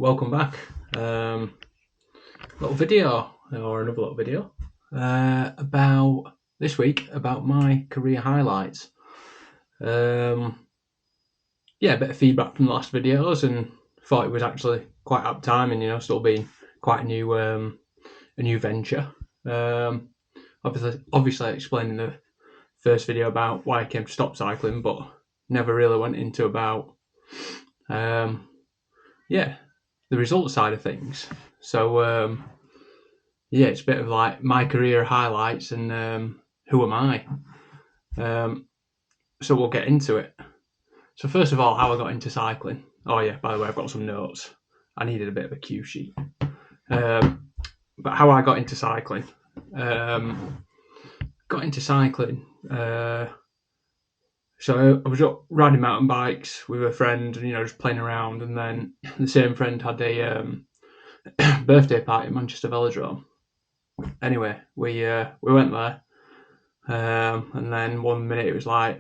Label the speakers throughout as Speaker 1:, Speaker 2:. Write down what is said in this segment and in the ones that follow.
Speaker 1: welcome back. Little video, or another little video, about this week, about my career highlights. Yeah, a bit of feedback from the last videos, and thought it was actually quite apt timing, still being quite a new venture. Obviously I explained in the first video about why I came to stop cycling, but never really went into about the result side of things. So it's a bit of like my career highlights and who am I. So we'll get into it. So first of all, how I got into cycling. Oh yeah, by the way, I've got some notes. I needed a bit of a cue sheet. But how I got into cycling. So I was up riding mountain bikes with a friend, and just playing around. And then the same friend had a birthday party at Manchester Velodrome. Anyway, we went there, and then one minute it was like,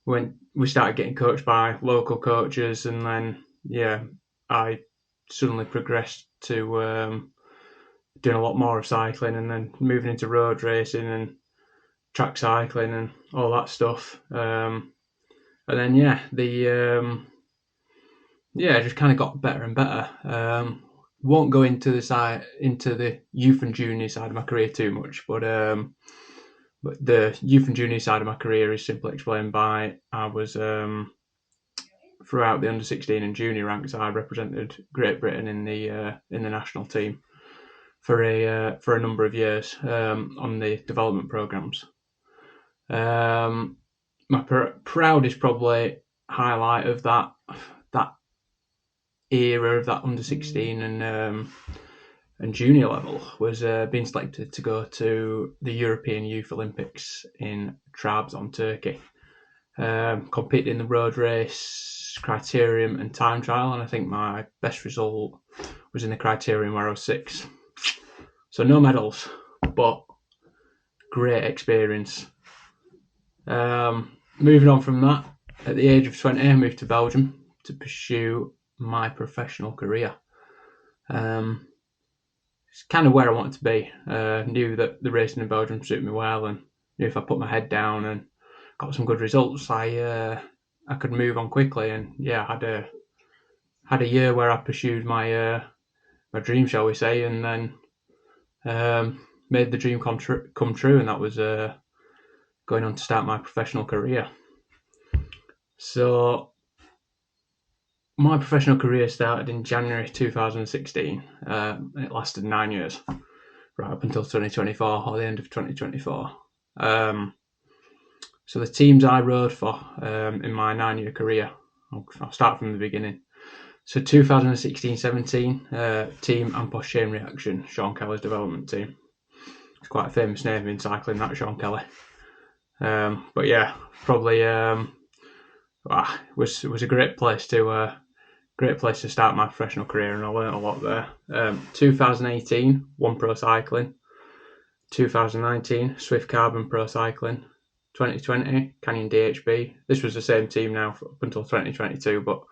Speaker 1: when we started getting coached by local coaches, and then I suddenly progressed to doing a lot more of cycling, and then moving into road racing and track cycling and all that stuff. And then it just kind of got better and better. Won't go into the youth and junior side of my career too much, but the youth and junior side of my career is simply explained by I was throughout the under 16 and junior ranks. I represented Great Britain in the national team for a number of years on the development programs. My proudest probably highlight of that era of that under 16 and junior level was being selected to go to the European Youth Olympics in Trabzon, Turkey. Competed in the road race, criterium and time trial, and I think my best result was in the criterium where I was 6th. So no medals, but great experience. Moving on from that, at the age of 20, I moved to Belgium to pursue my professional career. It's kind of where I wanted to be. Knew that the racing in Belgium suited me well, and knew if I put my head down and got some good results, I could move on quickly. And I had a year where I pursued my dream, shall we say, and then made the dream come true, and that was going on to start my professional career. So my professional career started in January 2016. It lasted 9 years, right up until 2024, or the end of 2024. So the teams I rode for in my 9-year career, I'll start from the beginning. So 2016-17, team Amposh Chain Reaction, Sean Kelly's development team. It's quite a famous name in cycling, that Sean Kelly. But yeah, probably was a great place to start my professional career, and I learned a lot there. 2018, One Pro Cycling. 2019, Swift Carbon Pro Cycling. 2020, Canyon DHB. This was the same team now up until 2022, but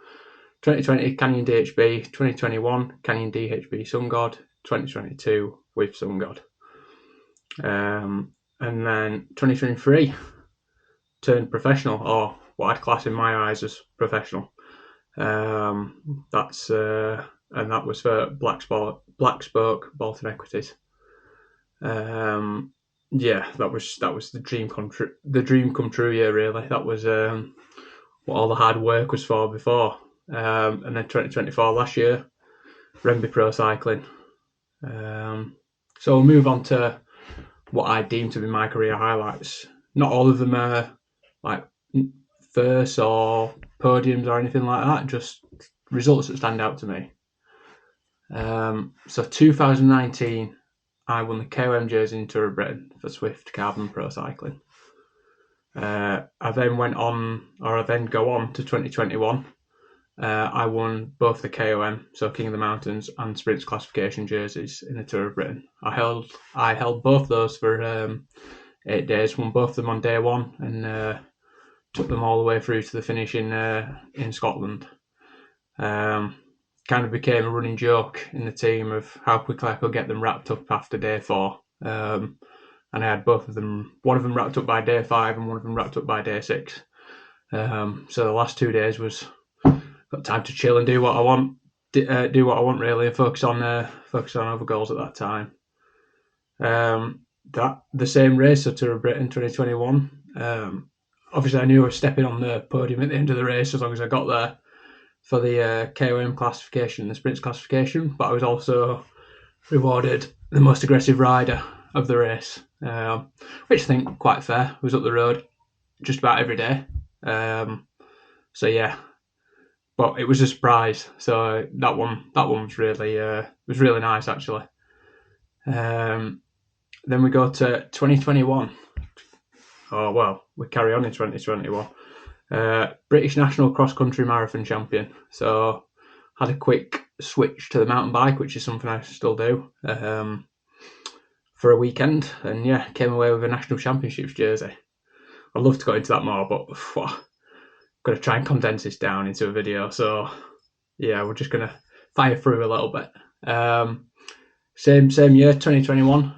Speaker 1: 2020, Canyon DHB. 2021, Canyon DHB SunGod. 2022, with SunGod. And then 2023, turned professional, or what I'd class in my eyes as professional. And that was for Black Spoke Bolton Equities. That was the dream come true year, really. That was what all the hard work was for before. And then 2024, last year, Renby Pro Cycling. So we'll move on to what I deem to be my career highlights. Not all of them are like first or podiums or anything like that, just results that stand out to me. So 2019, I won the KOM jersey in Tour of Britain for Swift Carbon Pro Cycling. I then go on to 2021. I won both the KOM, so King of the Mountains, and Sprints classification jerseys in the Tour of Britain. I held both those for 8 days, won both of them on day one, and took them all the way through to the finish in Scotland. kind of became a running joke in the team of how quickly I could get them wrapped up after day 4. And I had both of them, one of them wrapped up by day 5 and one of them wrapped up by day 6. So the last 2 days was got time to chill and do what I want, really, and focus on other goals at that time. That the same race, so Tour of Britain 2021. Obviously, I knew I was stepping on the podium at the end of the race as long as I got there for the KOM classification, the sprints classification. But I was also rewarded the most aggressive rider of the race, which I think quite fair. I was up the road just about every day. So yeah, but it was a surprise. So that one was really nice actually. Then we go to 2021. Oh well, we carry on in 2021. British National Cross Country Marathon Champion. So had a quick switch to the mountain bike, which is something I still do, for a weekend, and yeah, came away with a national championships jersey. I'd love to go into that more, but got to try and condense this down into a video. So yeah, we're just gonna fire through a little bit. Same year, 2021,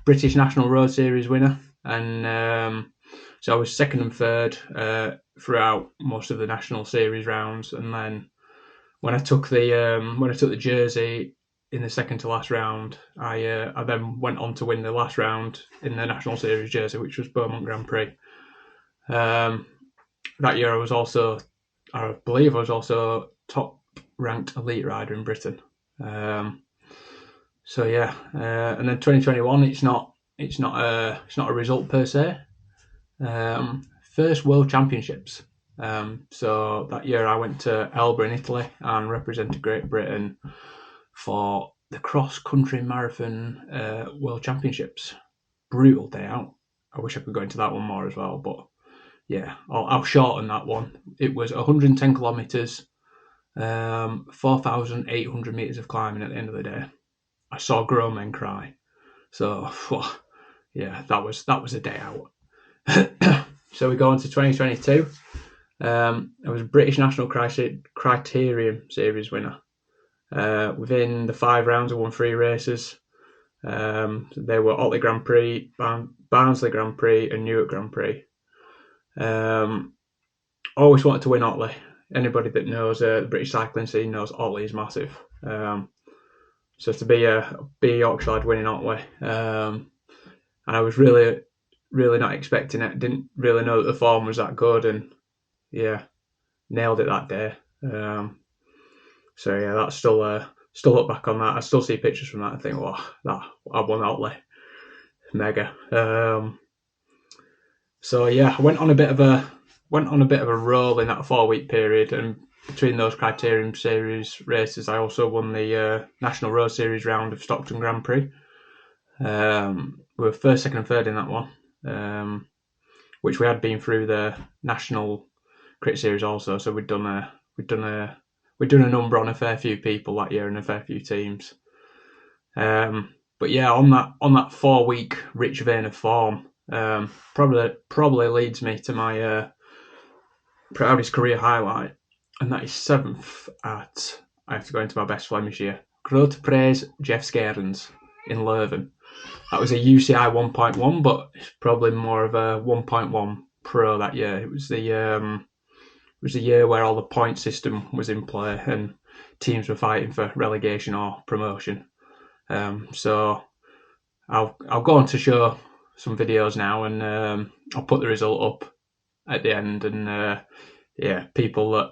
Speaker 1: British National Road Series winner, and so I was second and third throughout most of the national series rounds, and then when I took the jersey in the second to last round, I then went on to win the last round in the national series jersey, which was Beaumont Grand Prix. That year I believe I was also top ranked elite rider in Britain. So yeah, and then 2021, it's not a result per se. First World Championships. So that year I went to Elba in Italy and represented Great Britain for the cross country marathon World Championships. Brutal day out. I wish I could go into that one more as well, but yeah, I'll shorten that one. It was 110 kilometres, 4,800 metres of climbing at the end of the day. I saw grown men cry. So yeah, that was a day out. So we go on to 2022. I was British National Criterium Series winner. Within the 5 rounds, I won 3 races. They were Otley Grand Prix, Barnsley Grand Prix, and Newark Grand Prix. Always wanted to win Otley. Anybody that knows the British cycling scene knows Otley is massive. So to be a Yorkshire lad winning Otley, and I was really not expecting it. Didn't really know that the form was that good, and yeah, nailed it that day. So yeah, that's still look back on that. I still see pictures from that and think, that I won Otley, mega. So yeah, I went on a bit of a roll in that 4-week period, and between those Criterium Series races, I also won the National Road Series round of Stockton Grand Prix. We were first, second, and third in that one, which we had been through the National Crit Series also. So we'd done a number on a fair few people that year and a fair few teams. But yeah, on that 4-week rich vein of form, probably leads me to my proudest career highlight, and that is 7th at, I have to go into my best Flemish here, Grote Prijs Jeff Scherens in Leuven. That was a UCI 1.1, but it's probably more of a 1.1 Pro that year. It was the year where all the point system was in play and teams were fighting for relegation or promotion. So I'll go on to show some videos now, and I'll put the result up at the end. And yeah, people that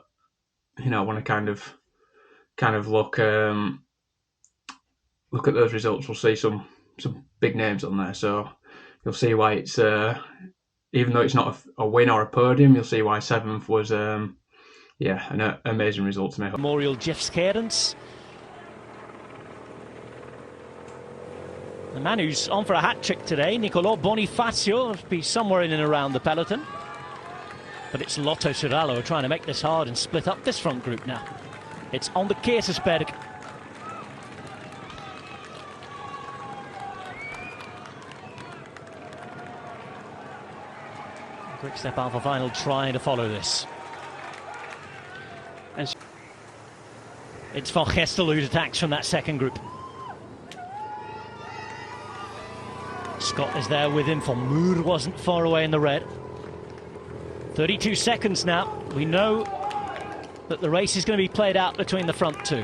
Speaker 1: want to kind of look at those results will see some big names on there. So you'll see why it's even though it's not a win or a podium, you'll see why 7th was an amazing result to me.
Speaker 2: Memorial Jeff Scherens. The man who's on for a hat-trick today, Niccolò Bonifacio, will be somewhere in and around the peloton. But it's Lotto Sorello trying to make this hard and split up this front group now. It's on the Keersesberg. Quick Step Alpha Final trying to follow this. And It's Van Gestel who attacks from that second group. Scott is there with him. Van Moer wasn't far away in the red. 32 seconds now. We know that the race is going to be played out between the front two.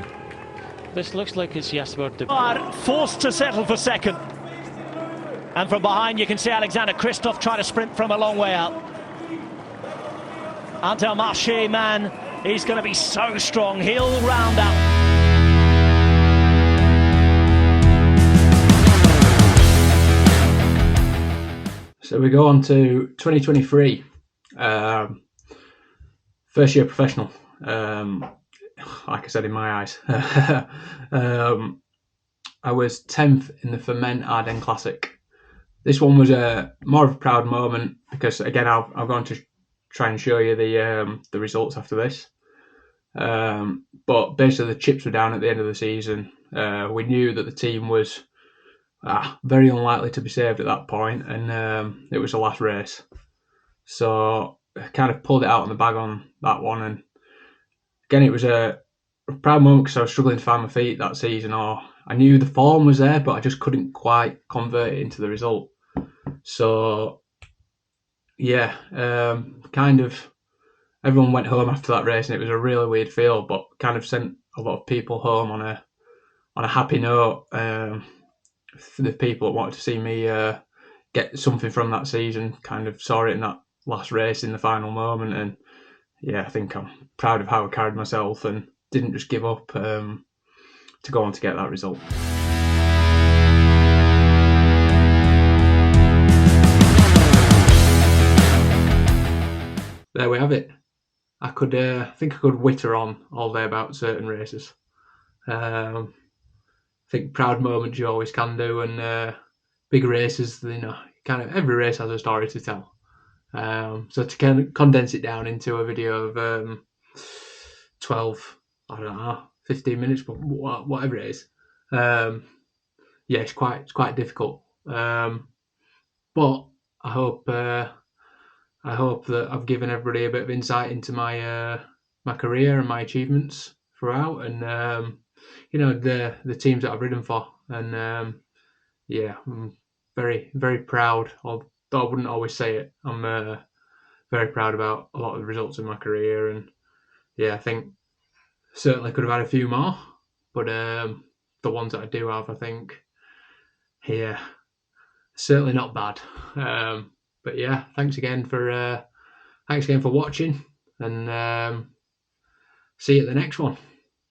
Speaker 3: This looks like it's Jasper de
Speaker 2: Are forced to settle for second. And from behind you can see Alexander Kristoff try to sprint from a long way out. Intermarché, man, he's going to be so strong. He'll round up.
Speaker 1: So we go on to 2023. First year professional. Like I said, in my eyes. I was 10th in the Ferment Ardennes Classic. This one was more of a proud moment because, again, I'm going to try and show you the results after this. But basically, the chips were down at the end of the season. We knew that the team was very unlikely to be saved at that point, and it was the last race. So I kind of pulled it out on the bag on that one. And again, it was a proud moment because I was struggling to find my feet that season. Or I knew the form was there, but I just couldn't quite convert it into the result. So yeah, kind of everyone went home after that race, and it was a really weird feel, but kind of sent a lot of people home on a happy note. For the people that wanted to see me get something from that season, kind of saw it in that last race in the final moment. And yeah, I think I'm proud of how I carried myself and didn't just give up to go on to get that result. There we have it. I think I could witter on all day about certain races. I think proud moments you always can do, and big races, kind of every race has a story to tell. So to kind of condense it down into a video of 12, 15 minutes, but whatever it is, yeah, it's quite difficult. But I hope that I've given everybody a bit of insight into my career and my achievements throughout, and the teams that I've ridden for, and yeah, I'm very, very proud. Although I wouldn't always say it, I'm very proud about a lot of the results in my career, and yeah, I think certainly could have had a few more, but the ones that I do have, I think, yeah, certainly not bad. But yeah, thanks again for watching, and see you at the next one.